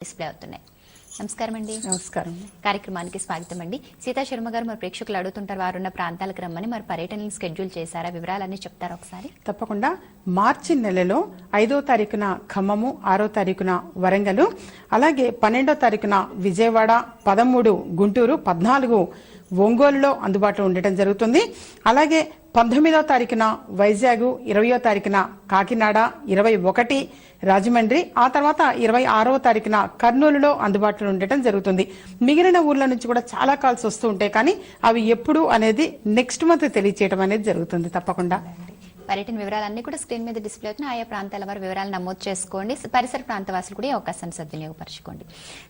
Display అవుతున్నాయి. నమస్కారం అండి. నమస్కారం. కార్యక్రమానికి స్వాగతం అండి. సీతా శర్మ గారు మరి ప్రేక్షకులు అడుగుతుంటారు వారున్న ప్రాంతాలకు రమ్మని, మరి పర్యటనలు స్కెడ్యూల్ చేశారా? వివరాలన్నీ చెప్తారా ఒకసారి? తప్పకుండా. మార్చి నెలలో 5వ తారీఖున ఖమ్మము, 6వ తారీఖున వరంగల్, అలాగే 12వ తారీఖున విజయవాడ, 13 గుంటూరు, 14 ఒంగోలులో అందుబాటులో ఉండటం జరుగుతుంది. అలాగే 19వ తారీఖున వైజాగ్, 20వ తారీఖున కాకినాడ, 21 రాజమండ్రి, ఆ తర్వాత 26వ తారీఖున కర్నూలులో అందుబాటులో ఉండటం జరుగుతుంది. మిగిలిన ఊర్ల నుంచి కూడా చాలా కాల్స్ వస్తూ ఉంటాయి, కానీ అవి ఎప్పుడు అనేది నెక్స్ట్ మంత్ తెలియచేయడం అనేది జరుగుతుంది. తప్పకుండా పర్యటన వివరాలన్నీ కూడా స్క్రీన్ మీద డిస్ప్లే అవుతున్నాయి. ఆయా ప్రాంతాల వారు వివరాలు నమోదు చేసుకోండి. పరిసర ప్రాంత వాసులు కూడా ఈ అవకాశాన్ని సద్వినియోగపరచుకోండి.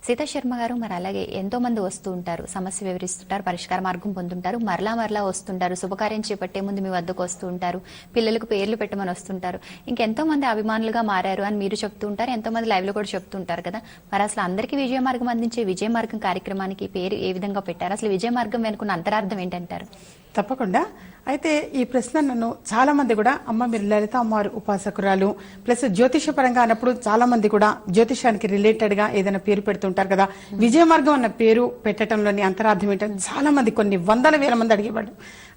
సీతా శర్మ గారు, మరి అలాగే ఎంతో మంది వస్తూ ఉంటారు, సమస్య వివరిస్తుంటారు, పరిష్కార మార్గం పొందుంటారు, మరలా వస్తుంటారు, శుభకార్యం చేపట్టే ముందు మీ వద్దకు వస్తూ ఉంటారు, పిల్లలకు పేర్లు పెట్టమని వస్తుంటారు, ఇంకెంతో మంది అభిమానులుగా మారారు అని మీరు చెప్తూ ఉంటారు, ఎంతో మంది లైవ్ లో కూడా చెప్తూ ఉంటారు కదా. మరి అసలు అందరికీ విజయ మార్గం అందించే విజయ మార్గం కార్యక్రమానికి పేరు ఏ విధంగా పెట్టారు? అసలు విజయ మార్గం వెనుకున్న అంతరార్థం ఏంటంటారు? తప్పకుండా. అయితే ఈ ప్రశ్న నన్ను చాలా మంది కూడా, అమ్మ మీరు లలిత అమ్మవారు ఉపాసకురాలు ప్లస్ జ్యోతిష పరంగా అన్నప్పుడు చాలా మంది కూడా జ్యోతిషానికి రిలేటెడ్ గా ఏదైనా పేరు పెడుతుంటారు కదా, విజయ మార్గం అన్న పేరు పెట్టడంలోని అంతరార్థం ఏంటంటే చాలా మంది, కొన్ని వందల వేల మంది అడిగేవాడు.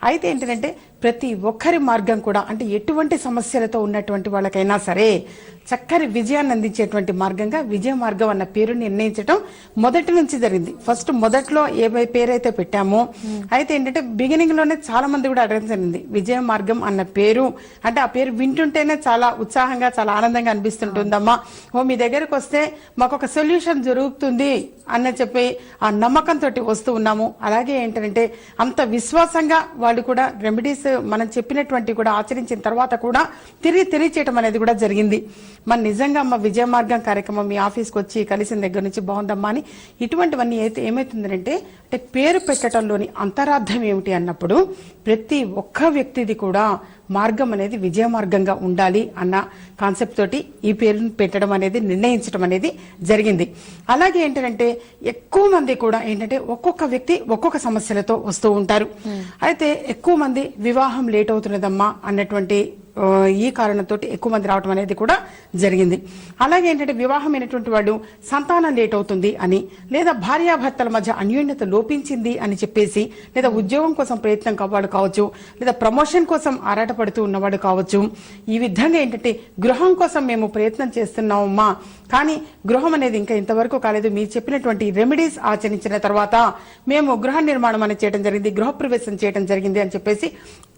అయితే ఏంటంటే ప్రతి ఒక్కరి మార్గం కూడా, అంటే ఎటువంటి సమస్యలతో ఉన్నటువంటి వాళ్ళకైనా సరే చక్కని విజయాన్ని అందించేటువంటి మార్గంగా విజయ మార్గం అన్న పేరు నిర్ణయించడం మొదటి నుంచి జరిగింది. ఫస్ట్ మొదట్లో ఏ పేరైతే పెట్టామో, అయితే ఏంటంటే బిగినింగ్ లోనే చాలా మంది కూడా అడగడం జరిగింది విజయ మార్గం అన్న పేరు. అంటే ఆ పేరు వింటుంటేనే చాలా ఉత్సాహంగా, చాలా ఆనందంగా అనిపిస్తుంటుందమ్మా, ఓ మీ దగ్గరకు వస్తే మాకు ఒక సొల్యూషన్ జరుగుతుంది అన్న చెప్పి ఆ నమ్మకంతో వస్తూ ఉన్నాము. అలాగే ఏంటంటే అంత విశ్వాసంగా వాళ్ళు కూడా రెమెడీస్ మనం చెప్పినటువంటి కూడా ఆచరించిన తర్వాత కూడా తిరిగి తెలియచేయటం అనేది కూడా జరిగింది. మన నిజంగా అమ్మ విజయ మార్గం కార్యక్రమం మీ ఆఫీస్కి వచ్చి కలిసిన దగ్గర నుంచి బాగుందమ్మా అని ఇటువంటివన్నీ అయితే ఏమవుతుందంటే, అంటే పేరు పెట్టడంలోని అంతరార్థం ఏమిటి అన్నప్పుడు ప్రతి ఒక్క వ్యక్తిది కూడా మార్గం అనేది విజయ మార్గంగా ఉండాలి అన్న కాన్సెప్ట్ తోటి ఈ పేరును పెట్టడం అనేది, నిర్ణయించడం అనేది జరిగింది. అలాగే ఏంటంటే ఎక్కువ మంది కూడా ఏంటంటే ఒక్కొక్క వ్యక్తి ఒక్కొక్క సమస్యలతో వస్తూ ఉంటారు. అయితే ఎక్కువ మంది వివాహం లేట్ అవుతున్నదమ్మా అన్నటువంటి ఈ కారణంతో ఎక్కువ మంది రావడం అనేది కూడా జరిగింది. అలాగే ఏంటంటే వివాహమైనటువంటి వాళ్ళు సంతానం లేట్ అవుతుంది అని, లేదా భార్యాభర్తల మధ్య అన్యోన్యత లోపించింది అని చెప్పేసి, లేదా ఉద్యోగం కోసం ప్రయత్నం కావాడు కావచ్చు, లేదా ప్రమోషన్ కోసం ఆరాటపడుతూ ఉన్నవాడు కావచ్చు. ఈ విధంగా ఏంటంటే గృహం కోసం మేము ప్రయత్నం చేస్తున్నామమ్మా, కానీ గృహం అనేది ఇంకా ఇంతవరకు కాలేదు, మీరు చెప్పినటువంటి రెమెడీస్ ఆచరించిన తర్వాత మేము గృహ నిర్మాణం అనేది చేయడం జరిగింది, గృహప్రవేశం చేయడం జరిగింది అని చెప్పేసి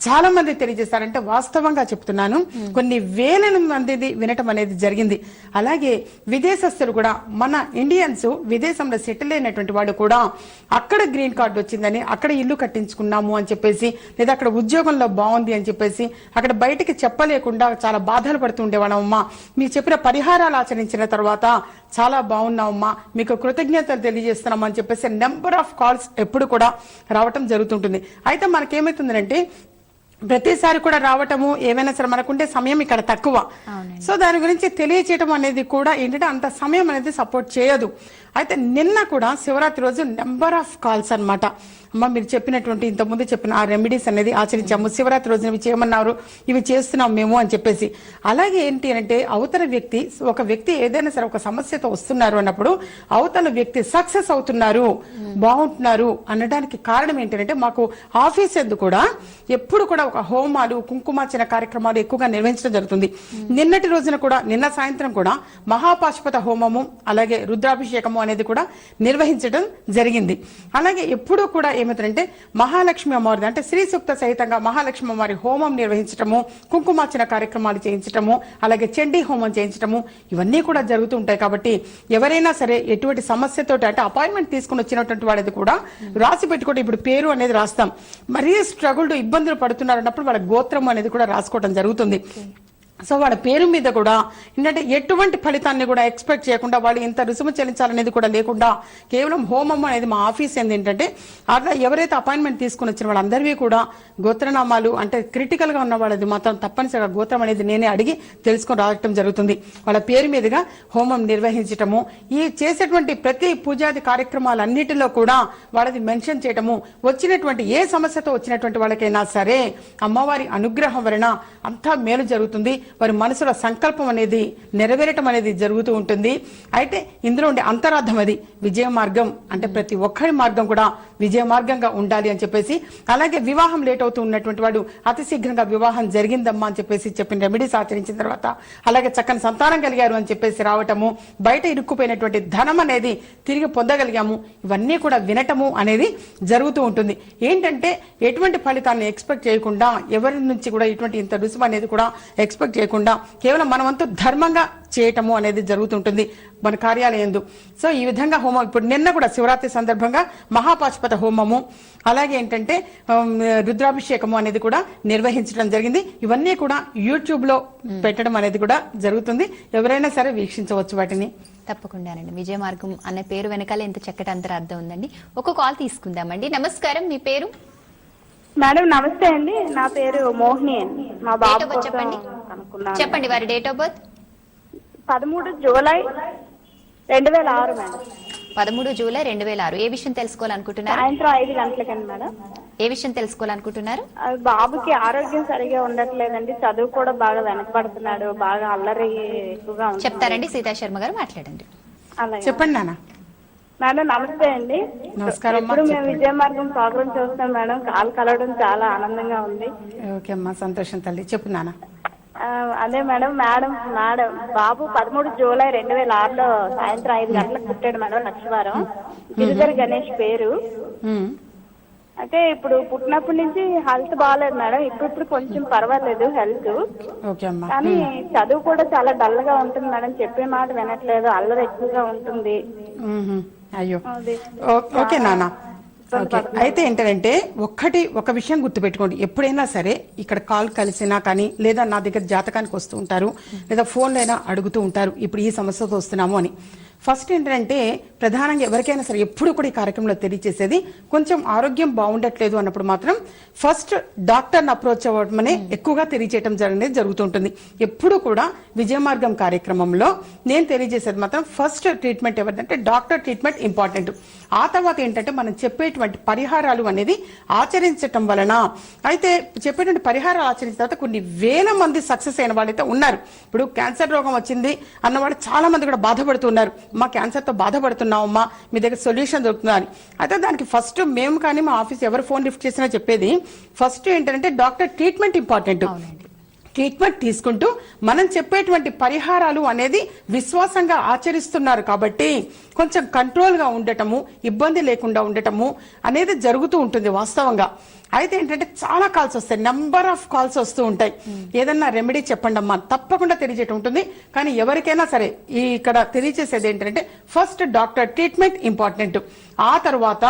చాలా మంది తెలియజేస్తారంటే వాస్తవంగా చెప్తున్నాను, కొన్ని వేల మంది వినటం అనేది జరిగింది. అలాగే విదేశస్తులు కూడా, మన ఇండియన్స్ విదేశంలో సెటిల్ అయినటువంటి వాళ్ళు కూడా అక్కడ గ్రీన్ కార్డు వచ్చిందని, అక్కడ ఇల్లు కట్టించుకున్నాము అని చెప్పేసి, లేదా అక్కడ ఉద్యోగంలో బాగుంది అని చెప్పేసి అక్కడ బయటికి చెప్పలేకుండా చాలా బాధలు పడుతూ ఉండేవాళ్ళమ్మా, మీరు చెప్పిన పరిహారాలు ఆచరించిన తర్వాత చాలా బాగున్నామమ్మా, మీకు కృతజ్ఞతలు తెలియజేస్తున్నాం అని చెప్పేసి నెంబర్ ఆఫ్ కాల్స్ ఎప్పుడు కూడా రావటం జరుగుతుంటుంది. అయితే మనకేమవుతుందంటే ప్రతిసారి కూడా రావటము ఏమైనా సరే మనకుంటే సమయం ఇక్కడ తక్కువ, సో దాని గురించి తెలియచేయటం అనేది కూడా ఏంటంటే అంత సమయం అనేది సపోర్ట్ చేయదు. అయితే నిన్న కూడా శివరాత్రి రోజు నెంబర్ ఆఫ్ కాల్స్ అన్నమాట, అమ్మ మీరు చెప్పినటువంటి ఇంతకుముందు చెప్పిన ఆ రెమెడీస్ అనేది ఆచరించాము, శివరాత్రి రోజున ఇవి చేయమన్నారు, ఇవి చేస్తున్నాం మేము అని చెప్పేసి. అలాగే ఏంటి అంటే అవతల వ్యక్తి, ఒక వ్యక్తి ఏదైనా సరే ఒక సమస్యతో వస్తున్నారు అన్నప్పుడు అవతల వ్యక్తి సక్సెస్ అవుతున్నారు, బాగుంటున్నారు అనడానికి కారణం ఏంటంటే మాకు ఆఫీస్ ఎందుకు కూడా ఎప్పుడు కూడా ఒక హోమాలు, కుంకుమార్చన కార్యక్రమాలు ఎక్కువగా నిర్వహించడం జరుగుతుంది. నిన్నటి రోజున కూడా, నిన్న సాయంత్రం కూడా మహాపాశుపత హోమము అలాగే రుద్రాభిషేకము అనేది కూడా నిర్వహించడం జరిగింది. అలాగే ఎప్పుడూ కూడా ఏమిటంటే మహాలక్ష్మి అమ్మవారి, అంటే శ్రీ సూక్త సహితంగా మహాలక్ష్మి అమ్మవారి హోమం నిర్వహించటము, కుంకుమార్చన కార్యక్రమాలు చేయించటము, అలాగే చండీ హోమం చేయించటము, ఇవన్నీ కూడా జరుగుతూ ఉంటాయి. కాబట్టి ఎవరైనా సరే ఎటువంటి సమస్యతో, అంటే అపాయింట్మెంట్ తీసుకుని వచ్చినటువంటి వాళ్ళది కూడా రాసి పెట్టుకుంటే, ఇప్పుడు పేరు అనేది రాస్తాం, మరీ స్ట్రగుల్డ్ ఇబ్బందులు పడుతున్నారు అన్నప్పుడు వాళ్ళ గోత్రం అనేది కూడా రాసుకోవడం జరుగుతుంది. సో వాళ్ళ పేరు మీద కూడా ఏంటంటే ఎటువంటి ఫలితాన్ని కూడా ఎక్స్పెక్ట్ చేయకుండా, వాళ్ళు ఇంత రుసుము చెల్లించాలనేది కూడా లేకుండా కేవలం హోమం అనేది మా ఆఫీస్ ఏంటంటే అట్లా ఎవరైతే అపాయింట్మెంట్ తీసుకుని వచ్చిన వాళ్ళందరివి కూడా గోత్రనామాలు, అంటే క్రిటికల్ గా ఉన్న వాళ్ళది మాత్రం తప్పనిసరిగా గోత్రం అనేది నేనే అడిగి తెలుసుకొని రావటం జరుగుతుంది. వాళ్ళ పేరు మీదుగా హోమం నిర్వహించటము, ఈ చేసేటువంటి ప్రతి పూజాది కార్యక్రమాలన్నిటిలో కూడా వాళ్ళది మెన్షన్ చేయటము, వచ్చినటువంటి ఏ సమస్యతో వచ్చినటువంటి వాళ్ళకైనా సరే అమ్మవారి అనుగ్రహం వలన అంతా మేలు జరుగుతుంది. వారి మనసులో సంకల్పం అనేది నెరవేరటం అనేది జరుగుతూ ఉంటుంది. అయితే ఇందులో ఉండే అంతరార్థం అది విజయ మార్గం అంటే ప్రతి ఒక్కరి మార్గం కూడా విజయ మార్గంగా ఉండాలి అని చెప్పేసి, అలాగే వివాహం లేట్ అవుతూ ఉన్నటువంటి వాడు అతి శీఘ్రంగా వివాహం జరిగిందమ్మా అని చెప్పేసి చెప్పిన రెమెడీస్ ఆచరించిన తర్వాత అలాగే చక్కని సంతానం కలిగారు అని చెప్పేసి రావటము, బయట ఇరుక్కుపోయినటువంటి ధనం అనేది తిరిగి పొందగలిగాము, ఇవన్నీ కూడా వినటము అనేది జరుగుతూ ఉంటుంది. ఏంటంటే ఎటువంటి ఫలితాన్ని ఎక్స్పెక్ట్ చేయకుండా, ఎవరి నుంచి కూడా ఇటువంటి ఇంత రుసుము అనేది కూడా ఎక్స్పెక్ట్ చేయకుండా కేవలం మనమంతా ధర్మంగా చేయటము అనేది జరుగుతుంటుంది మన కార్యాలయందు. సో ఈ విధంగా హోమం ఇప్పుడు నిన్న కూడా శివరాత్రి సందర్భంగా మహాపాశుపత హోమము, అలాగే ఏంటంటే రుద్రాభిషేకము అనేది కూడా నిర్వహించడం జరిగింది. ఇవన్నీ కూడా యూట్యూబ్ లో పెట్టడం అనేది కూడా జరుగుతుంది. ఎవరైనా సరే వీక్షించవచ్చు వాటిని. తప్పకుండానండి. విజయ మార్గం అనే పేరు వెనకాల ఎంత చక్కటి అంతరార్థం ఉందండి. ఒక కాల్ తీసుకుందామండి. నమస్కారం, మీ పేరు? మేడం నమస్తే అండి, నా పేరు మోహిని అండి. మా బాబు కోసం చెప్పండి. అనుకున్నాను. చెప్పండి వారి date of birth. 13 July 2006 madam. 13 July 2006. ఏ విషయం తెలుసుకోవాలనుకుంటున్నారు? సాయంత్రం 5 గంటలకండి మేడం. ఏ విషయం తెలుసుకోవాలనుకుంటున్నారు? బాబుకి ఆరోగ్యం సరిగా ఉండట్లేదండి, చదువు కూడా బాగా వెనకబడుతున్నాడు, బాగా అల్లరి ఎక్కువగా ఉంది. చెప్తారండి, సీతా శర్మ గారు మాట్లాడండి. అలాగే చెప్పండి నాన్న. మేడం నమస్తే అండి. నమస్కారం అమ్మా. ఇప్పుడు మేము విజయ మార్గం ప్రోగ్రామ్ చూస్తాం మేడం, కాల్ కలవడం చాలా ఆనందంగా ఉంది. ఓకే అమ్మా, సంతోషం తల్లి. చెప్పు నాన్న. అదే మేడం బాబు 13 జూలై 2006 సాయంత్రం 5 గంటలకు పుట్టాడు మేడం, లక్షవారం. గిరిధర్ గణేష్ పేరు. అయితే ఇప్పుడు పుట్టినప్పటి నుంచి హెల్త్ బాగాలేదు మేడం, ఇప్పుడు కొంచెం పర్వాలేదు హెల్త్. కానీ చదువు కూడా చాలా డల్ గా ఉంటుంది మేడం, చెప్పే మాట వినట్లేదు, అల్లరి ఎక్కువగా ఉంటుంది. అయ్యో ఓకే నాన్న. ఓకే, అయితే ఏంటంటే ఒక విషయం గుర్తుపెట్టుకోండి. ఎప్పుడైనా సరే ఇక్కడ కాల్ కలిసినా కానీ, లేదా నా దగ్గర జాతకానికి వస్తూ ఉంటారు, లేదా ఫోన్లో అయినా అడుగుతూ ఉంటారు ఇప్పుడు ఈ సమస్యతో వస్తున్నాము అని. ఫస్ట్ ఏంటంటే ప్రధానంగా ఎవరికైనా సరే ఎప్పుడు కూడా ఈ కార్యక్రమంలో తెలియజేసేది, కొంచెం ఆరోగ్యం బాగుండట్లేదు అన్నప్పుడు మాత్రం ఫస్ట్ డాక్టర్ని అప్రోచ్ అవ్వడమనే ఎక్కువగా తెలియజేయడం అనేది జరుగుతుంటుంది. ఎప్పుడు కూడా విజయ మార్గం కార్యక్రమంలో నేను తెలియజేసేది మాత్రం ఫస్ట్ ట్రీట్మెంట్ ఎవరిదంటే డాక్టర్ ట్రీట్మెంట్ ఇంపార్టెంట్. ఆ తర్వాత ఏంటంటే మనం చెప్పేటువంటి పరిహారాలు అనేది ఆచరించటం వలన, అయితే చెప్పేటువంటి పరిహారాలు ఆచరించిన తర్వాత కొన్ని వేల మంది సక్సెస్ అయిన వాళ్ళైతే ఉన్నారు. ఇప్పుడు క్యాన్సర్ రోగం వచ్చింది అన్నవాళ్ళు చాలా మంది కూడా బాధపడుతున్నారు, మా క్యాన్సర్ తో బాధపడుతున్నామమ్మా, మీ దగ్గర సొల్యూషన్ దొరుకుతుందా అని. అయితే దానికి ఫస్ట్ మేము కానీ మా ఆఫీస్ ఎవరు ఫోన్ లిఫ్ట్ చేసినా చెప్పేది ఫస్ట్ ఏంటంటే డాక్టర్ ట్రీట్మెంట్ ఇంపార్టెంట్. ట్రీట్మెంట్ తీసుకుంటూ మనం చెప్పేటువంటి పరిహారాలు అనేది విశ్వాసంగా ఆచరిస్తున్నారు కాబట్టి కొంచెం కంట్రోల్ గా ఉండటము, ఇబ్బంది లేకుండా ఉండటము అనేది జరుగుతూ ఉంటుంది వాస్తవంగా. అయితే ఏంటంటే చాలా కాల్స్ వస్తాయి, నెంబర్ ఆఫ్ కాల్స్ వస్తూ ఉంటాయి. ఏదన్నా రెమెడీ చెప్పండి అమ్మా, తప్పకుండా తెలియజేయటం ఉంటుంది. కానీ ఎవరికైనా సరే ఇక్కడ తెలియజేసేది ఏంటంటే ఫస్ట్ డాక్టర్ ట్రీట్మెంట్ ఇంపార్టెంట్. ఆ తర్వాత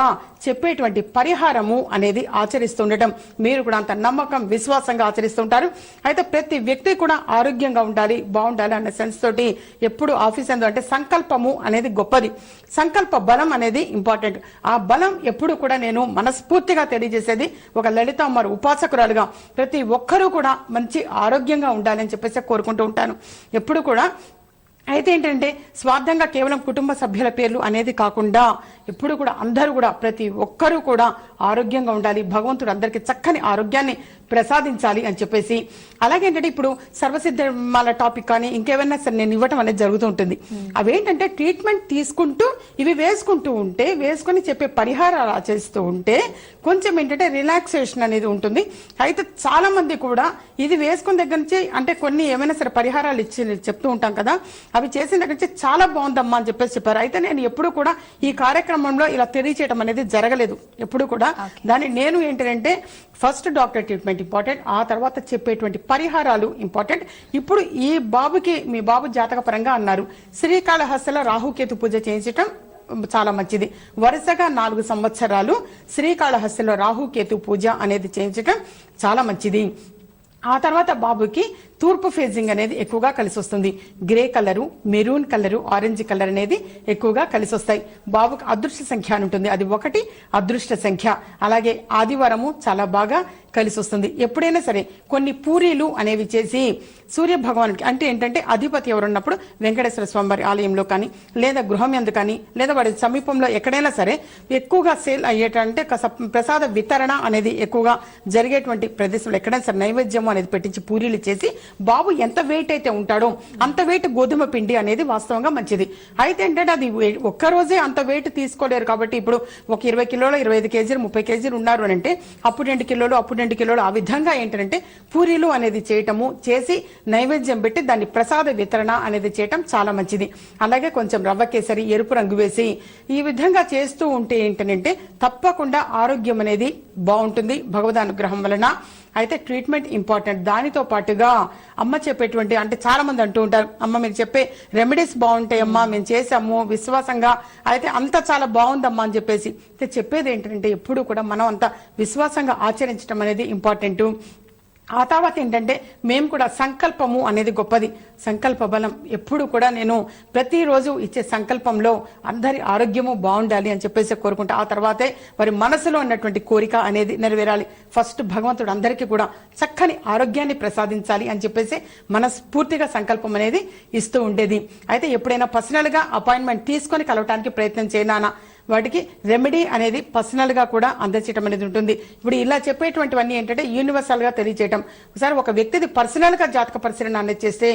చెప్పేటువంటి పరిహారము అనేది ఆచరిస్తుండటం, మీరు కూడా అంత నమ్మకం విశ్వాసంగా ఆచరిస్తుంటారు. అయితే ప్రతి వ్యక్తి కూడా ఆరోగ్యంగా ఉండాలి, బాగుండాలి అన్న సెన్స్ తోటి ఎప్పుడు ఆఫీస్ అంటే సంకల్పము అనేది గొప్పది, సంకల్ప బలం అనేది ఇంపార్టెంట్. ఆ బలం ఎప్పుడు కూడా నేను మనస్ఫూర్తిగా తెలియజేసేది, ఒక లలిత అమ్మవారు ఉపాసకురాలుగా ప్రతి ఒక్కరూ కూడా మంచి ఆరోగ్యంగా ఉండాలని చెప్పేసి కోరుకుంటూ ఉంటాను ఎప్పుడు కూడా. అయితే ఏంటంటే స్వార్థంగా కేవలం కుటుంబ సభ్యుల పేర్లు అనేది కాకుండా ఎప్పుడు కూడా అందరూ కూడా ప్రతి ఒక్కరూ కూడా ఆరోగ్యంగా ఉండాలి, భగవంతుడు అందరికీ చక్కని ఆరోగ్యాన్ని ప్రసాదించాలి అని చెప్పేసి. అలాగే ఏంటంటే ఇప్పుడు సర్వసిద్ధమాల టాపిక్ కానీ ఇంకేమైనా సరే నేను ఇవ్వటం అనేది జరుగుతూ ఉంటుంది. అవేంటంటే ట్రీట్మెంట్ తీసుకుంటూ ఇవి వేసుకుంటూ ఉంటే, వేసుకొని చెప్పే పరిహారాలు ఆచరిస్తూ ఉంటే కొంచెం ఏంటంటే రిలాక్సేషన్ అనేది ఉంటుంది. అయితే చాలా మంది కూడా ఇది వేసుకున్న దగ్గర నుంచి అంటే కొన్ని ఏమైనా సరే పరిహారాలు ఇచ్చి చెప్తూ ఉంటాం కదా, అవి చేసిన దగ్గర నుంచి చాలా బాగుందమ్మా అని చెప్పేసి చెప్పారు. అయితే నేను ఎప్పుడు కూడా ఈ కార్యక్రమంలో ఇలా తెలియచేయడం అనేది జరగలేదు ఎప్పుడు కూడా. దాన్ని నేను ఏంటంటే ఫస్ట్ డాక్టర్ ట్రీట్మెంట్ ఇంపార్టెంట్, ఆ తర్వాత చెప్పేటువంటి పరిహారాలు ఇంపార్టెంట్. ఇప్పుడు ఈ బాబుకి మీ బాబు జాతక పరంగా అన్నారు శ్రీకాళహస్తిలో రాహుకేతు పూజ చేయించటం చాలా మంచిది. వరుసగా 4 సంవత్సరాలు శ్రీకాళహస్తిలో రాహుకేతు పూజ అనేది చేయించటం చాలా మంచిది. ఆ తర్వాత బాబుకి తూర్పు ఫేజింగ్ అనేది ఎక్కువగా కలిసి వస్తుంది. Grey colour, maroon colour, orange colour అనేది ఎక్కువగా కలిసి వస్తాయి. బాబుకి అదృష్ట సంఖ్య అని ఉంటుంది, అది 1 అదృష్ట సంఖ్య. అలాగే ఆదివారము చాలా బాగా కలిసి వస్తుంది. ఎప్పుడైనా సరే కొన్ని పూరీలు అనేవి చేసి సూర్య భగవానుడికి, అంటే ఏంటంటే అధిపతి ఎవరున్నప్పుడు వెంకటేశ్వర స్వామి వారి ఆలయంలో కానీ, లేదా గృహం యందు కానీ, లేదా వాడి సమీపంలో ఎక్కడైనా సరే ఎక్కువగా సేల్ అయ్యేటంటే ప్రసాద వితరణ అనేది ఎక్కువగా జరిగేటువంటి ప్రదేశంలో ఎక్కడైనా సరే నైవేద్యం అనేది పెట్టించి పూరీలు చేసి బాబు ఎంత వెయిట్ అయితే ఉంటాడో అంత వెయిట్ గోధుమ పిండి అనేది వాస్తవంగా మంచిది. అయితే ఏంటంటే అది ఒక్కరోజే అంత వెయిట్ తీసుకోలేరు కాబట్టి ఇప్పుడు ఒక 20 కిలోలు 25 కేజీలు 30 కేజీలు ఉన్నారు అని అంటే అప్పుడు 2 కిలోలు అప్పుడు 2 కిలోలు ఆ విధంగా ఏంటంటే పూరీలు అనేది చేయటము చేసి నైవేద్యం పెట్టి దాన్ని ప్రసాద వితరణ అనేది చేయటం చాలా మంచిది. అలాగే కొంచెం రవ్వ కేసరి ఎరుపు రంగు వేసి ఈ విధంగా చేస్తూ ఉంటే ఏంటంటే తప్పకుండా ఆరోగ్యం అనేది బాగుంటుంది భగవద్ అనుగ్రహం వలన. అయితే ట్రీట్మెంట్ ఇంపార్టెంట్. దానితో పాటుగా అమ్మ చెప్పేటువంటి అంటే చాలా మంది అంటూ ఉంటారు, అమ్మ మీరు చెప్పే రెమెడీస్ బాగుంటాయమ్మా, మేము చేసాము విశ్వాసంగా, అయితే అంత చాలా బాగుందమ్మా అని చెప్పేసి. అయితే చెప్పేది ఏంటంటే ఎప్పుడు కూడా మనం అంత విశ్వాసంగా ఆచరించడం అనేది ఇంపార్టెంట్. ఆ తర్వాత ఏంటంటే మేము కూడా సంకల్పము అనేది గొప్పది. సంకల్ప బలం ఎప్పుడు కూడా నేను ప్రతిరోజు ఇచ్చే సంకల్పంలో అందరి ఆరోగ్యము బాగుండాలి అని చెప్పేసి కోరుకుంటా. ఆ తర్వాతే వారి మనసులో ఉన్నటువంటి కోరిక అనేది నెరవేరాలి. ఫస్ట్ భగవంతుడు అందరికీ కూడా చక్కని ఆరోగ్యాన్ని ప్రసాదించాలి అని చెప్పేసి మనస్ఫూర్తిగా సంకల్పం అనేది ఇస్తూ ఉండేది. అయితే ఎప్పుడైనా పర్సనల్ గా అపాయింట్మెంట్ తీసుకొని కలవటానికి ప్రయత్నం చేయనా వాటికి రెమెడీ అనేది పర్సనల్ గా కూడా అందచేయటం అనేది ఉంటుంది. ఇప్పుడు ఇలా చెప్పేటువంటివన్నీ ఏంటంటే యూనివర్సల్ గా తెలియజేయటం. ఒకసారి ఒక వ్యక్తిది పర్సనల్ గా జాతక పరిశీలన అనేది చేస్తే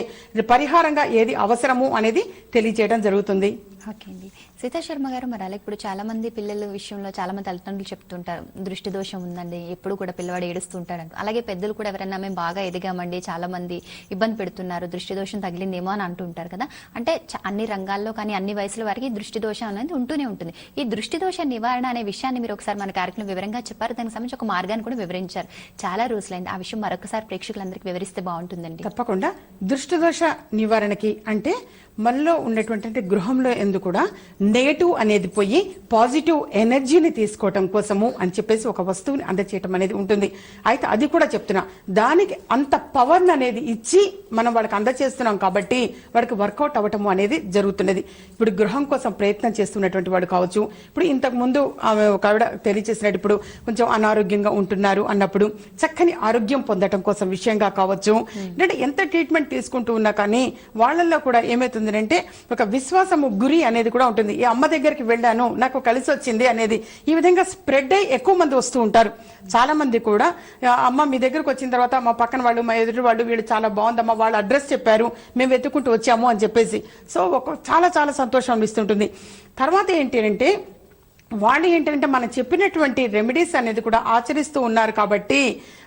పరిహారంగా ఏది అవసరము అనేది తెలియజేయడం జరుగుతుంది. ఓకే అండి. సీతా శర్మ గారు, మరి అలా ఇప్పుడు చాలా మంది పిల్లల విషయంలో చాలా మంది తల్లిదండ్రులు చెప్తుంటారు దృష్టి దోషం ఉందండి, ఎప్పుడు కూడా పిల్లవాడు ఏడుస్తుంటాడు. అలాగే పెద్దలు కూడా ఎవరైనా మేము బాగా ఎదిగామండి, చాలా మంది ఇబ్బంది పెడుతున్నారు, దృష్టి దోషం తగిలిందేమో అని అంటుంటారు కదా. అంటే అన్ని రంగాల్లో కానీ అన్ని వయసుల వారికి దృష్టి దోషం అనేది ఉంటూనే ఉంటుంది. ఈ దృష్టి దోష నివారణ అనే విషయాన్ని మీరు ఒకసారి మన కార్యక్రమం వివరంగా చెప్పారు, దానికి సంబంధించి ఒక మార్గాన్ని కూడా వివరించారు. చాలా రోజులైంది, ఆ విషయం మరొకసారి ప్రేక్షకులందరికీ వివరిస్తే బాగుంటుందండి. తప్పకుండా. దృష్టి దోష నివారణకి అంటే మనలో ఉన్నటువంటి గృహంలో ఎందుకు కూడా నెగటివ్ అనేది పోయి పాజిటివ్ ఎనర్జీని తీసుకోవటం కోసము అని చెప్పేసి ఒక వస్తువుని అందచేయటం అనేది ఉంటుంది. అయితే అది కూడా చెప్తున్నా, దానికి అంత పవర్ అనేది ఇచ్చి మనం వాడికి అందచేస్తున్నాం కాబట్టి వాడికి వర్కౌట్ అవ్వటము అనేది జరుగుతున్నది. ఇప్పుడు గృహం కోసం ప్రయత్నం చేస్తున్నటువంటి వాడు కావచ్చు, ఇప్పుడు ఇంతకు ముందు ఆమె ఒక ఆవిడ తెలియజేసినట్టు ఇప్పుడు కొంచెం అనారోగ్యంగా ఉంటున్నారు అన్నప్పుడు చక్కని ఆరోగ్యం పొందటం కోసం విషయంగా కావచ్చు, అంటే ఎంత ట్రీట్మెంట్ తీసుకుంటూ ఉన్నా కానీ వాళ్ళల్లో కూడా ఏమైతుంది అంటే ఒక విశ్వాసము గురి అనేది కూడా ఉంటుంది. ఈ అమ్మ దగ్గరికి వెళ్ళాను నాకు కలిసి వచ్చింది అనేది ఈ విధంగా స్ప్రెడ్ అయ్యి ఎక్కువ మంది వస్తూ ఉంటారు. చాలా మంది కూడా అమ్మ మీ దగ్గరకు వచ్చిన తర్వాత మా పక్కన వాళ్ళు మా ఎదుటి వాళ్ళు వీళ్ళు చాలా బాగుందమ్మా, వాళ్ళు అడ్రస్ చెప్పారు, మేము వెతుక్కుంటూ వచ్చాము అని చెప్పేసి. సో చాలా చాలా సంతోషం అనిపిస్తుంటుంది. తర్వాత ఏంటి అంటే వాళ్ళు ఏంటంటే మనం చెప్పినటువంటి రెమెడీస్ అనేది కూడా ఆచరిస్తూ ఉన్నారు కాబట్టి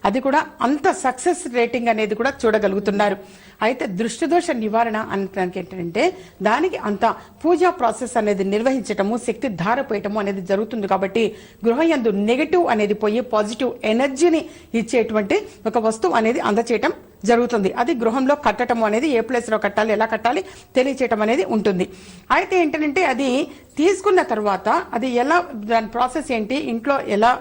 అది కూడా అంత సక్సెస్ రేటింగ్ అనేది కూడా చూడగలుగుతున్నారు. అయితే దృష్టి దోష నివారణ అనడానికి ఏంటంటే దానికి అంత పూజా ప్రాసెస్ అనేది నిర్వహించటము, శక్తి ధారపోయటము అనేది జరుగుతుంది కాబట్టి గృహం యందు నెగటివ్ అనేది పోయి పాజిటివ్ ఎనర్జీని ఇచ్చేటువంటి ఒక వస్తువు అనేది అందచేయటం జరుగుతుంది. అది గృహంలో కట్టడం అనేది ఏ ప్లేస్ లో కట్టాలి, ఎలా కట్టాలి తెలియచేయటం అనేది ఉంటుంది. అయితే ఏంటంటే అది తీసుకున్న తర్వాత అది ఎలా దాని ప్రాసెస్ ఏంటి, ఇంట్లో ఎలా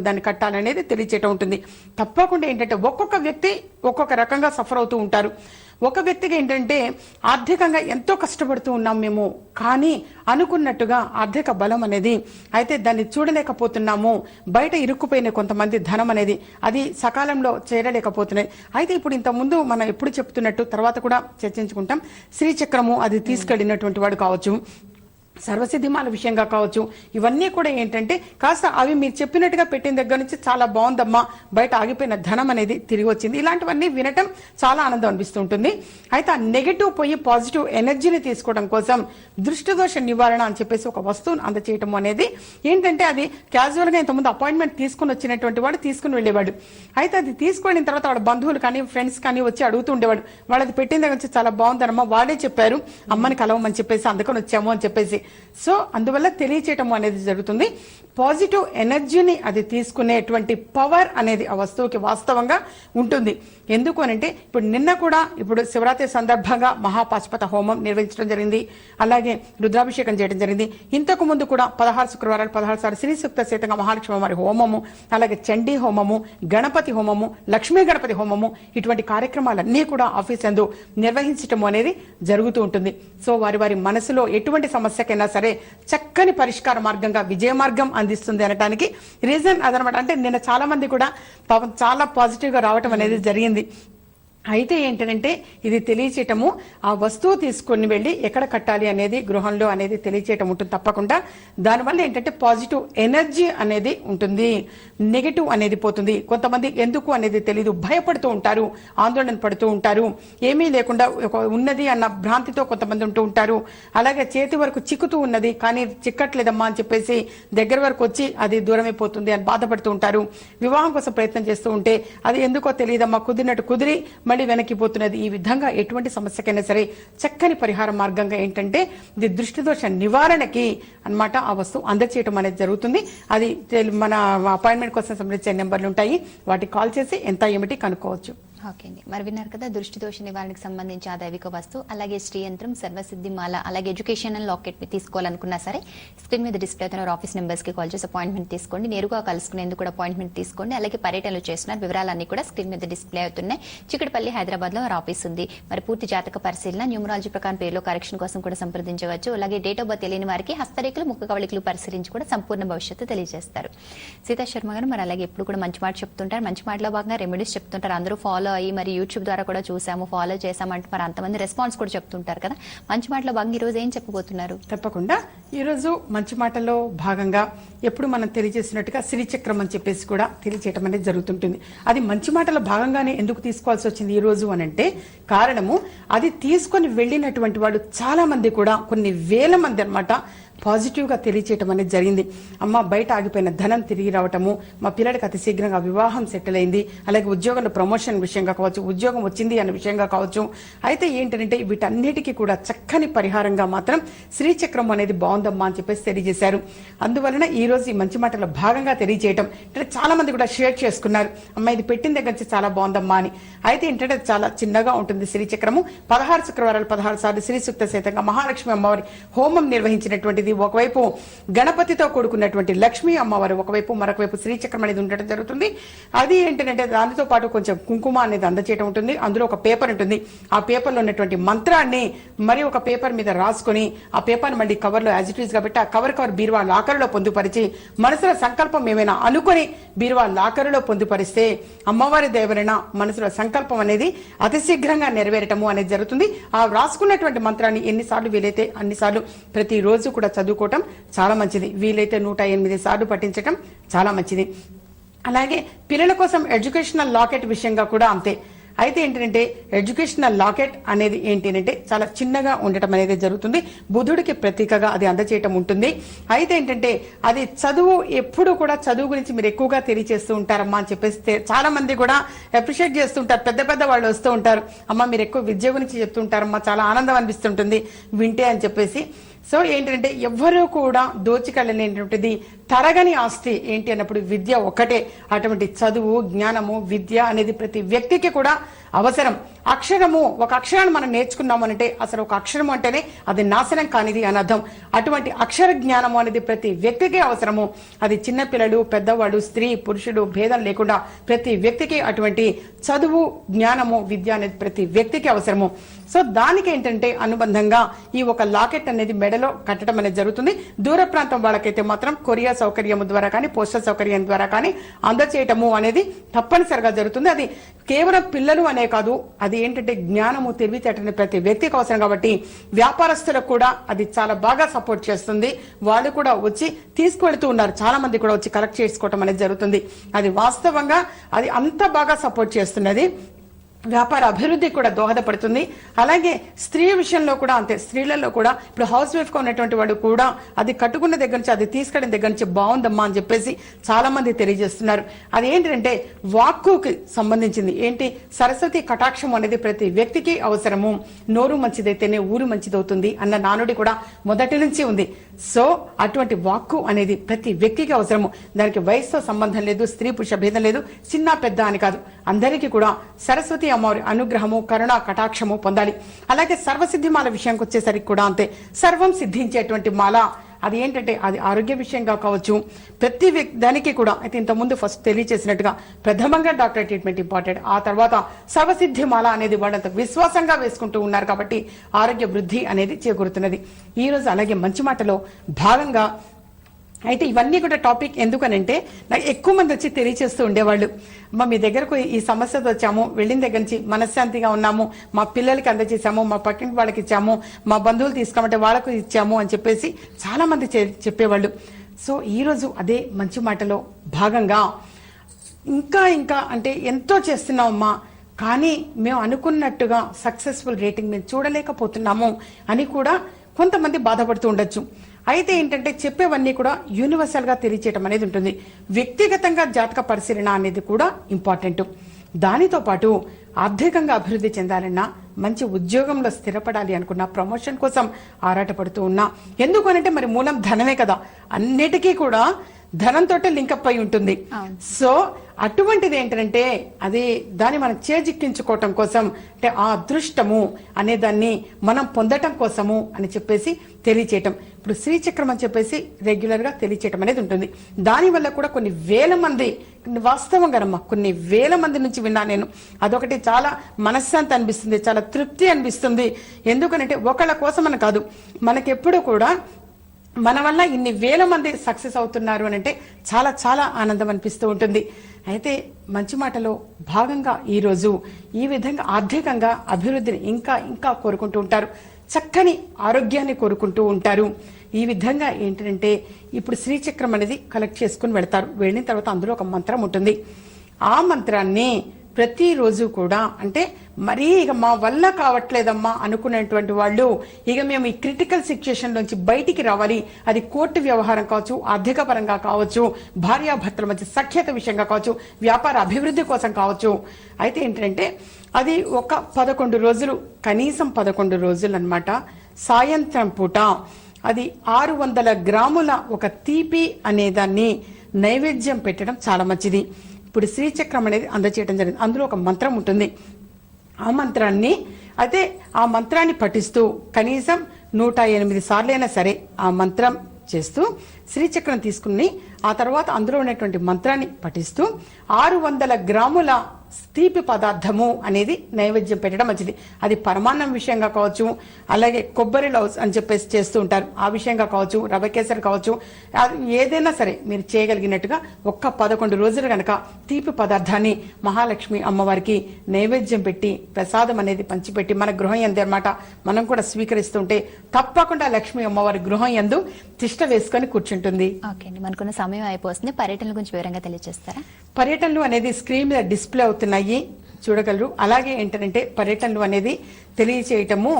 దాన్ని కట్టాలనేది తెలియచేయటం ఉంటుంది. తప్పకుండా ఏంటంటే ఒక్కొక్క వ్యక్తి ఒక్కొక్క రకంగా సఫర్ అవుతూ ఉంటారు. ఒక వ్యక్తికి ఏంటంటే ఆర్థికంగా ఎంతో కష్టపడుతూ ఉన్నాం మేము, కానీ అనుకున్నట్టుగా ఆర్థిక బలం అనేది అయితే దాన్ని చూడలేకపోతున్నాము, బయట ఇరుక్కుపోయిన కొంతమంది ధనం అనేది అది సకాలంలో చేరలేకపోతున్నాయి. అయితే ఇప్పుడు ఇంత ముందు మనం ఎప్పుడు చెప్తున్నట్టు తర్వాత కూడా చర్చించుకుంటాం, శ్రీచక్రము అది తీసుకెళ్లినటువంటి వాడు కావచ్చు, సర్వసిద్ధిమాల విషయంగా కావచ్చు, ఇవన్నీ కూడా ఏంటంటే కాస్త అవి మీరు చెప్పినట్టుగా పెట్టిన దగ్గర నుంచి చాలా బాగుందమ్మా, బయట ఆగిపోయిన ధనం అనేది తిరిగి వచ్చింది, ఇలాంటివన్నీ వినటం చాలా ఆనందం అనిపిస్తుంటుంది. అయితే ఆ నెగటివ్ పోయి పాజిటివ్ ఎనర్జీని తీసుకోవడం కోసం దృష్టి దోష నివారణ అని చెప్పేసి ఒక వస్తువును అందచేయటం అనేది ఏంటంటే అది క్యాజువల్ గా ఇంతకుముందు అపాయింట్మెంట్ తీసుకుని వచ్చినటువంటి వాడు తీసుకుని వెళ్ళేవాడు. అయితే అది తీసుకుని తర్వాత వాడు బంధువులు కానీ ఫ్రెండ్స్ కానీ వచ్చి అడుగుతూ ఉండేవాడు, వాళ్ళది పెట్టిన దగ్గర నుంచి చాలా బాగుందనమ్మా, వాళ్ళే చెప్పారు అమ్మని కలవమని చెప్పేసి అందుకని వచ్చాము అని చెప్పేసి. సో అందువల్ల తెలియచేయటం అనేది జరుగుతుంది. పాజిటివ్ ఎనర్జీని అది తీసుకునేటువంటి పవర్ అనేది ఆ వస్తువుకి వాస్తవంగా ఉంటుంది. ఎందుకు అనంటే ఇప్పుడు నిన్న కూడా ఇప్పుడు శివరాత్రి సందర్భంగా మహాపాశుపత హోమం నిర్వహించడం జరిగింది, అలాగే రుద్రాభిషేకం చేయడం జరిగింది. ఇంతకు ముందు కూడా 16 శుక్రవారాలు 16 సార్లు శ్రీ సూక్త సహితంగా మహాలక్ష్మి వారి హోమము, అలాగే చండీ హోమము, గణపతి హోమము, లక్ష్మీ గణపతి హోమము, ఇటువంటి కార్యక్రమాలన్నీ కూడా ఆఫీస్ యందు నిర్వహించటం అనేది జరుగుతూ ఉంటుంది. సో వారి వారి మనసులో ఎటువంటి సమస్యకైనా సరే చక్కని పరిష్కార మార్గంగా విజయ మార్గం అందిస్తుంది అనడానికి రీజన్ అదనమాట. అంటే నిన్న చాలా మంది కూడా చాలా పాజిటివ్ గా రావటం అనేది జరిగింది. అయితే ఏంటంటే ఇది తెలియచేయటము, ఆ వస్తువు తీసుకొని వెళ్ళి ఎక్కడ కట్టాలి అనేది గృహంలో అనేది తెలియచేయటం ఉంటుంది తప్పకుండా. దానివల్ల ఏంటంటే పాజిటివ్ ఎనర్జీ అనేది ఉంటుంది, నెగటివ్ అనేది పోతుంది. కొంతమంది ఎందుకు అనేది తెలియదు, భయపడుతూ ఉంటారు, ఆందోళన పడుతూ ఉంటారు, ఏమీ లేకుండా ఉన్నది అన్న భ్రాంతితో కొంతమంది ఉంటూ ఉంటారు. అలాగే చేతి వరకు చిక్కుతూ ఉన్నది కానీ చిక్కట్లేదమ్మా అని చెప్పేసి దగ్గర వరకు వచ్చి అది దూరమైపోతుంది అని బాధపడుతూ ఉంటారు. వివాహం కోసం ప్రయత్నం చేస్తూ ఉంటే అది ఎందుకో తెలియదమ్మా, కుదిరినట్టు కుదిరి మళ్ళీ వెనక్కిపోతున్నది. ఈ విధంగా ఎటువంటి సమస్యకైనా సరే చక్కని పరిహార మార్గంగా ఏంటంటే ఇది దృష్టి దోష నివారణకి అన్నమాట ఆ వస్తువు అందచేయటం అనేది జరుగుతుంది. అది మన అపాయింట్మెంట్ కోసం సంబంధించిన నెంబర్లు ఉంటాయి, వాటికి కాల్ చేసి ఎంత ఏమిటి కనుక్కోవచ్చు. ఓకే అండి, మరి విన్నారు కదా దృష్టి దోష నివారణకు సంబంధించి ఆ దైవిక వస్తువు, అలాగే శ్రీయంత్రం, సర్వసిద్ధి మాల, అలాగే ఎడ్యుకేషనల్ లాకెట్ ని తీసుకోవాలనుకున్నా సరే స్క్రీన్ మీద డిస్ప్లే అవుతున్న ఆఫీస్ నెంబర్స్ కి కాల్ చేసి అపాయింట్మెంట్ తీసుకోండి. నేరుగా కలుసుకునేందుకు కూడా అపాయింట్మెంట్ తీసుకోండి. అలాగే పర్యటనలు చేస్తున్నారు, వివరాలన్నీ కూడా స్క్రీన్ మీద డిస్ప్లే అవుతున్నాయి. చిక్కడపల్లి, హైదరాబాద్ లో వారి ఆఫీస్ ఉంది. మరి పూర్తి జాతక పరిశీలన, న్యూమరాలజీ ప్రకారం పేరులో కరెక్షన్ కోసం కూడా సంప్రదించవచ్చు. అలాగే డేట్ ఆఫ్ బర్త్ తెలియని వారికి హస్తరేఖలు, ముఖ కవళికలు పరిశీలించి కూడా సంపూర్ణ భవిష్యత్తు తెలియజేస్తారు. సీతా శర్మ గారు మరి అలాగే ఎప్పుడు కూడా మంచి మాట చెప్తుంటారు, మంచి మాటలో భాగంగా రెమెడీస్ చెప్తుంటారు. అందరూ ఫాలో అయ్యి మరి యూట్యూబ్ ద్వారా కూడా చూసాము, ఫాలో చేసామంటే మరి అంతమంది రెస్పాన్స్ కూడా చెప్తుంటారు కదా. మంచి మాటలో భాగంగా ఈ రోజు ఏం చెప్పబోతున్నారు? తప్పకుండా ఈ రోజు మంచి మాటల్లో భాగంగా ఎప్పుడు మనం తెలియజేసినట్టుగా శ్రీచక్రం అని చెప్పేసి కూడా తెలియజేయటం అనేది జరుగుతుంటుంది. అది మంచి మాటల భాగంగానే ఎందుకు తీసుకోవాల్సి వచ్చింది ఈ రోజు అని అంటే కారణము, అది తీసుకొని వెళ్ళినటువంటి వాళ్ళు చాలా మంది కూడా కొన్ని వేల మంది అన్నమాట పాజిటివ్ గా తెలియచేయటం అనేది జరిగింది. అమ్మ బయట ఆగిపోయిన ధనం తిరిగి రావటము, మా పిల్లడికి అతి శీఘ్రంగా వివాహం సెటిల్ అయింది, అలాగే ఉద్యోగంలో ప్రమోషన్ విషయంగా కావచ్చు, ఉద్యోగం వచ్చింది అనే విషయంగా కావచ్చు. అయితే ఏంటంటే వీటన్నిటికీ కూడా చక్కని పరిహారంగా మాత్రం శ్రీచక్రం అనేది బాగుందమ్మా అని చెప్పేసి తెలియజేశారు. అందువలన ఈ రోజు ఈ మంచి మాటల భాగంగా తెలియజేయటం అంటే చాలా మంది కూడా షేర్ చేసుకున్నారు, అమ్మ ఇది పెట్టిన దగ్గర నుంచి చాలా బాగుందమ్మా అని. అయితే ఏంటంటే చాలా చిన్నగా ఉంటుంది శ్రీచక్రము. 16 శుక్రవారాలు 16 సార్లు శ్రీ సూక్త సహితంగా మహాలక్ష్మి అమ్మవారి హోమం నిర్వహించినటువంటి ఒకవైపు గణపతితో కూడుకున్నటువంటి లక్ష్మీ అమ్మవారు, ఒకవైపు మరొక వైపు శ్రీచక్రం అనేది ఉండటం జరుగుతుంది. అది ఏంటంటే దానితో పాటు కొంచెం కుంకుమ అనేది అందచేయటం ఉంటుంది. అందులో ఒక పేపర్ ఉంటుంది, ఆ పేపర్ లో ఉన్నటువంటి మంత్రాన్ని మరి ఒక పేపర్ మీద రాసుకొని ఆ పేపర్ మళ్ళీ కవర్ లో యాజ్ ఇట్ ఈస్ గా పెట్టి ఆ కవర్ బీరువా లాకరులో పొందుపరిచి మనసులో సంకల్పం ఏమైనా అనుకొని బీరువా లాకరులో పొందుపరిస్తే అమ్మవారి దేవరైన మనసులో సంకల్పం అనేది అతి శీఘ్రంగా నెరవేరటము అనేది జరుగుతుంది. ఆ రాసుకున్నటువంటి మంత్రాన్ని ఎన్నిసార్లు వీలైతే అన్నిసార్లు ప్రతిరోజు కూడా చదువుకోవటం చాలా మంచిది. వీలైతే 108 సార్లు పఠించటం చాలా మంచిది. అలాగే పిల్లల కోసం ఎడ్యుకేషనల్ లాకెట్ విషయంగా కూడా అంతే. అయితే ఏంటంటే ఎడ్యుకేషనల్ లాకెట్ అనేది ఏంటంటే చాలా చిన్నగా ఉండటం అనేది జరుగుతుంది. బుధుడికి ప్రతీకగా అది అందచేయటం ఉంటుంది. అయితే ఏంటంటే అది చదువు ఎప్పుడు కూడా చదువు గురించి మీరు ఎక్కువగా తెలియజేస్తూ ఉంటారమ్మా అని చెప్పేసి చాలా మంది కూడా అప్రిషియేట్ చేస్తుంటారు. పెద్ద పెద్ద వాళ్ళు వస్తూ ఉంటారు, అమ్మ మీరు ఎక్కువ విద్య గురించి చెప్తుంటారమ్మా, చాలా ఆనందం అనిపిస్తుంటుంది వింటే అని చెప్పేసి. సో ఏంటంటే ఎవ్వరూ కూడా దోచికెళ్ళలేనటువంటిది తరగని ఆస్తి ఏంటి అన్నప్పుడు విద్య ఒక్కటే. అటువంటి చదువు, జ్ఞానము, విద్య అనేది ప్రతి వ్యక్తికి కూడా అవసరం. అక్షరము, ఒక అక్షరాన్ని మనం నేర్చుకున్నాము అంటే అసలు ఒక అక్షరము అంటేనే అది నాశనం కానిది అని అర్థం. అటువంటి అక్షర జ్ఞానము అనేది ప్రతి వ్యక్తికి అవసరము. అది చిన్నపిల్లలు, పెద్దవాడు, స్త్రీ, పురుషుడు భేదం లేకుండా ప్రతి వ్యక్తికి అటువంటి చదువు, జ్ఞానము, విద్య అనేది ప్రతి వ్యక్తికి అవసరము. సో దానికి ఏంటంటే అనుబంధంగా ఈ ఒక లాకెట్ అనేది మెడలో కట్టడం అనేది జరుగుతుంది. దూర ప్రాంతం వాళ్ళకైతే మాత్రం కొరియర్ సౌకర్యం ద్వారా కానీ పోస్టల్ సౌకర్యం ద్వారా కానీ అందచేయటము అనేది తప్పనిసరిగా జరుగుతుంది. అది కేవలం పిల్లలు అనే కాదు, అది ఏంటంటే జ్ఞానము, తెలివితేటని ప్రతి వ్యక్తికి అవసరం కాబట్టి వ్యాపారస్తులకు కూడా అది చాలా బాగా సపోర్ట్ చేస్తుంది. వాళ్ళు కూడా వచ్చి తీసుకువెళ్తూ ఉన్నారు, చాలా మంది కూడా వచ్చి కలెక్ట్ చేసుకోవటం అనేది జరుగుతుంది. అది వాస్తవంగా అది అంత బాగా సపోర్ట్ చేస్తున్నది. వ్యాపార అభివృద్ధి కూడా దోహదపడుతుంది. అలాగే స్త్రీ విషయంలో కూడా అంతే. స్త్రీలలో కూడా ఇప్పుడు హౌస్ వైఫ్ గా ఉన్నటువంటి వాడు కూడా అది కట్టుకున్న దగ్గర నుంచి, అది తీసుకెళ్ళిన దగ్గర నుంచి బాగుందమ్మా అని చెప్పేసి చాలా మంది తెలియజేస్తున్నారు. అది ఏంటంటే వాక్కుకి సంబంధించింది. ఏంటి, సరస్వతి కటాక్షం అనేది ప్రతి వ్యక్తికి అవసరము. నోరు మంచిదైతేనే ఊరు మంచిదవుతుంది అన్న నానుడి కూడా మొదటి నుంచి ఉంది. సో అటువంటి వాక్కు అనేది ప్రతి వ్యక్తికి అవసరము. దానికి వయసుతో సంబంధం లేదు, స్త్రీ పురుష భేదం లేదు, చిన్న పెద్ద అని కాదు. అందరికీ కూడా సరస్వతి అమ్మవారి అనుగ్రహము, కరుణ, కటాక్షము పొందాలి. అలాగే సర్వసిద్ధి మాల విషయానికి వచ్చేసరికి కూడా అంతే. సర్వం సిద్ధించేటువంటి మాల. అది ఏంటంటే అది ఆరోగ్య విషయంగా కావచ్చు, ప్రతి దానికి కూడా. అయితే ఇంతకుముందు ఫస్ట్ తెలియచేసినట్టుగా ప్రథమంగా డాక్టర్ ట్రీట్మెంట్ ఇంపార్టెంట్, ఆ తర్వాత సర్వసిద్ధి మాల అనేది వాళ్ళంత విశ్వాసంగా వేసుకుంటూ ఉన్నారు కాబట్టి ఆరోగ్య వృద్ధి అనేది చేకూరుతున్నది. ఈ రోజు అలాగే మంచి మాటలో భాగంగా అయితే ఇవన్నీ కూడా టాపిక్ ఎందుకనంటే నాకు ఎక్కువ మంది వచ్చి తెలియచేస్తూ ఉండేవాళ్ళు, అమ్మ మీ దగ్గరకు ఈ సమస్యతో వచ్చాము, వెళ్ళిన దగ్గర నుంచి మనశ్శాంతిగా ఉన్నాము, మా పిల్లలకి అందజేసాము, మా పక్కింటి వాళ్ళకి ఇచ్చాము, మా బంధువులు తీసుకోమంటే వాళ్ళకు ఇచ్చాము అని చెప్పేసి చాలా మంది చెప్పేవాళ్ళు. సో ఈ రోజు అదే మంచి మాటలో భాగంగా ఇంకా ఇంకా అంటే ఎంతో చేస్తున్నామమ్మా, కానీ మేము అనుకున్నట్టుగా సక్సెస్ఫుల్ రేటింగ్ మేము చూడలేకపోతున్నాము అని కూడా కొంతమంది బాధపడుతూ ఉండొచ్చు. అయితే ఏంటంటే చెప్పేవన్నీ కూడా యూనివర్సల్ గా తెలియచేయటం అనేది ఉంటుంది. వ్యక్తిగతంగా జాతక పరిశీలన అనేది కూడా ఇంపార్టెంట్. దానితో పాటు ఆర్థికంగా అభివృద్ధి చెందాలన్నా, మంచి ఉద్యోగంలో స్థిరపడాలి అనుకున్నా, ప్రమోషన్ కోసం ఆరాటపడుతూ ఉన్నా, ఎందుకనంటే మరి మూలం ధనమే కదా, అన్నిటికీ కూడా ధనంతో లింకప్ అయి ఉంటుంది. సో అటువంటిది ఏంటంటే అది దాన్ని మనం చేజిక్కించుకోవటం కోసం, అంటే ఆ అదృష్టము అనే దాన్ని మనం పొందటం కోసము అని చెప్పేసి తెలియచేయటం. ఇప్పుడు శ్రీచక్రం అని చెప్పేసి రెగ్యులర్ గా తెలియచేయటం అనేది ఉంటుంది. దాని వల్ల కూడా కొన్ని వేల మంది, వాస్తవంగానమ్మా కొన్ని వేల మంది నుంచి విన్నా నేను. అదొకటి చాలా మనశ్శాంతి అనిపిస్తుంది, చాలా తృప్తి అనిపిస్తుంది. ఎందుకనంటే ఒకళ్ళ కోసం అని కాదు, మనకెప్పుడు కూడా మన వల్ల ఇన్ని వేల మంది సక్సెస్ అవుతున్నారు అని అంటే చాలా చాలా ఆనందం అనిపిస్తూ ఉంటుంది. అయితే మంచి మాటలో భాగంగా ఈరోజు ఈ విధంగా ఆర్థికంగా అభివృద్ధిని ఇంకా ఇంకా కోరుకుంటూ ఉంటారు, చక్కని ఆరోగ్యాన్ని కోరుకుంటూ ఉంటారు. ఈ విధంగా ఏంటంటే ఇప్పుడు శ్రీచక్రం అనేది కలెక్ట్ చేసుకుని వెళ్తారు. వెళ్ళిన తర్వాత అందులో ఒక మంత్రం ఉంటుంది. ఆ మంత్రాన్ని ప్రతిరోజు కూడా, అంటే మరీ ఇక మా వల్ల కావట్లేదమ్మా అనుకునేటువంటి వాళ్ళు, ఇక మేము ఈ క్రిటికల్ సిచ్యుయేషన్ నుంచి బయటికి రావాలి, అది కోర్టు వ్యవహారం కావచ్చు, ఆర్థిక పరంగా కావచ్చు, భార్యాభర్తల మధ్య సఖ్యత విషయంగా కావచ్చు, వ్యాపార అభివృద్ధి కోసం కావచ్చు. అయితే ఏంటంటే అది ఒక 11 రోజులు, కనీసం 11 రోజులు అన్నమాట. సాయంత్రం పూట అది 600 గ్రాముల ఒక తీపి అనేదాన్ని నైవేద్యం పెట్టడం చాలా మంచిది. ఇప్పుడు శ్రీచక్రం అనేది అందచేయడం జరిగింది. అందులో ఒక మంత్రం ఉంటుంది. ఆ మంత్రాన్ని అయితే ఆ మంత్రాన్ని పఠిస్తూ కనీసం 108 సార్లు అయినా సరే ఆ మంత్రం చేస్తూ శ్రీచక్రం తీసుకుని ఆ తర్వాత అందులో ఉన్నటువంటి మంత్రాన్ని పఠిస్తూ 600 గ్రాముల తీపి పదార్థము అనేది నైవేద్యం పెట్టడం మంచిది. అది పరమాన్నం విషయంగా కావచ్చు, అలాగే కొబ్బరి లౌస్ అని చెప్పేసి చేస్తూ ఉంటారు, ఆ విషయంగా కావచ్చు, రవ్వ కేసరి కావచ్చు, ఏదైనా సరే మీరు చేయగలిగినట్టుగా ఒక్క 11 రోజులు గనక తీపి పదార్థాన్ని మహాలక్ష్మి అమ్మవారికి నైవేద్యం పెట్టి ప్రసాదం అనేది పంచిపెట్టి మన గృహం యందు అన్నమాట మనం కూడా స్వీకరిస్తుంటే తప్పకుండా లక్ష్మి అమ్మవారి గృహం యందు తిష్ట వేసుకొని కూర్చుంటుంది. ఓకే అండి, మనకున్న సమయం అయిపోతుంది. పర్యటనల గురించి వివరంగా తెలియజేస్తారా? పర్యటనలు అనేది స్క్రీన్ మీద డిస్ప్లే అవుతున్నాయి, చూడగలరు. అలాగే ఏంటంటే పర్యటనలు అనేది తెలియచేయటము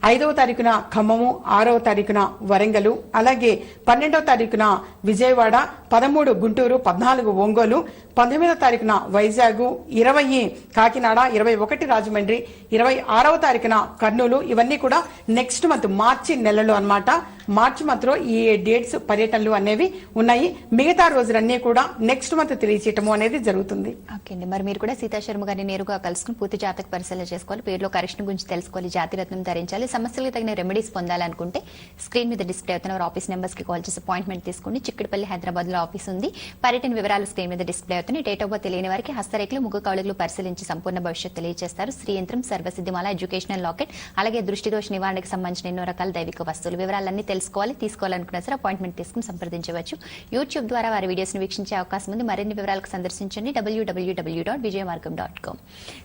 5వ తారీఖున ఖమ్మము, 6వ తారీఖున వరంగల్, అలాగే 12వ తారీఖున విజయవాడ, 13 గుంటూరు, 14 ఒంగోలు, 19వ తారీఖున వైజాగ్, 20 కాకినాడ, 21 రాజమండ్రి, 26వ తారీఖున కర్నూలు. ఇవన్నీ కూడా నెక్స్ట్ మంత్ మార్చి నెలలో అన్నమాట. మార్చి మంత్ లో ఈ డేట్స్ పర్యటనలు అనేవి ఉన్నాయి. మిగతా రోజులన్నీ కూడా నెక్స్ట్ మంత్ తెలియచేయటము అనేది జరుగుతుంది. ఓకే అండి, మరి మీరు కూడా సీతా శర్మ గారిని నేరుగా కలుసుకుని పూర్తి జాతక పరిశీలన చేసుకోవాలి, పేరులో కరెక్షన్ గురించి తెలుసుకోవాలి, జాతిరత్నం ధరించాలి, సమస్యలకు తగిన రెమెడీస్ పొందాలనుకుంటే స్క్రీన్ మీద డిస్ప్లే అవుతున్న వారి ఆఫీస్ నెంబర్స్ కి కాల్ చేసి అపాయింట్మెంట్ తీసుకోండి. చిక్కడపల్లి హైదరాబాద్ లో ఆఫీస్ ఉంది. పర్యటన వివరాలు స్క్రీన్ మీద డిస్ప్లే అవుతున్నాయి. డేట్ ఆఫ్ బర్త్ తెలియని వారికి హస్తరేఖలు, ముగ్గు కౌళికలు పరిశీలించి సంపూర్ణ భవిష్యత్తు తెలియజేస్తారు. శ్రీ యంత్రం, సర్వసిద్ధిమాల, ఎడ్యుకేషనల్ లాకెట్, అలాగే దృష్టి దోష నివారణకు సంబంధించిన ఎన్నో రకాల దైవిక వస్తువులు వివరాలన్నీ తీసుకోవాలనుకున్నా సరే అపాయింట్మెంట్ తీసుకుని సంప్రదించవచ్చు. యూట్యూబ్ ద్వారా వారి వీడియోస్ ని వీక్షించే అవకాశం ఉంది. మరిన్ని వివరాలకు సందర్శించండి www.vijaymargam.com.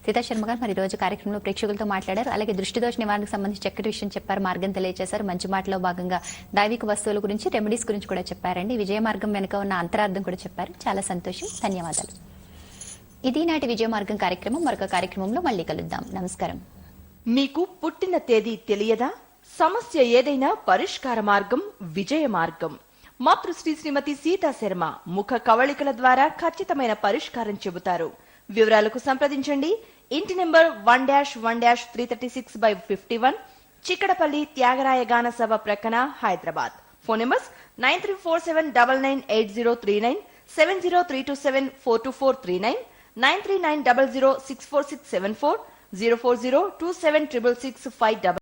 సీతా శర్మ గారు మరి రోజు కార్యక్రమంలో ప్రేక్షకులతో మాట్లాడారు. అలాగే దృష్టి దోష నివారణకు సంబంధించి చక్కటి విషయం చెప్పారు, మార్గం తెలియజేశారు. మంచి మాటలో భాగంగా దైవిక వస్తువుల గురించి, రెమెడీస్ గురించి కూడా చెప్పారండి. విజయ మార్గం వెనుక ఉన్న అంతరార్థం కూడా చెప్పారు. చాలా సంతోషం, ధన్యవాదాలు. ఇది నాటి విజయ మార్గం కార్యక్రమం. మరొక కార్యక్రమంలో మళ్ళీ కలుద్దాం. నమస్కారం. మీకు పుట్టిన తేదీ తెలియదా? సమస్య ఏదైనా పరిష్కార మార్గం విజయ మార్గం. మాతృశ్రీ శ్రీమతి సీతా శర్మ ముఖ కవళికల ద్వారా ఖచ్చితమైన పరిష్కారం చెబుతారు. వివరాలకు సంప్రదించండి. ఇంటి నెంబర్ 1-1-336/51, చిక్కడపల్లి త్యాగరాయ గాన సభ ప్రక్కన, హైదరాబాద్. Phone numbers 9347998039, 703274249, 9390064674, 040276665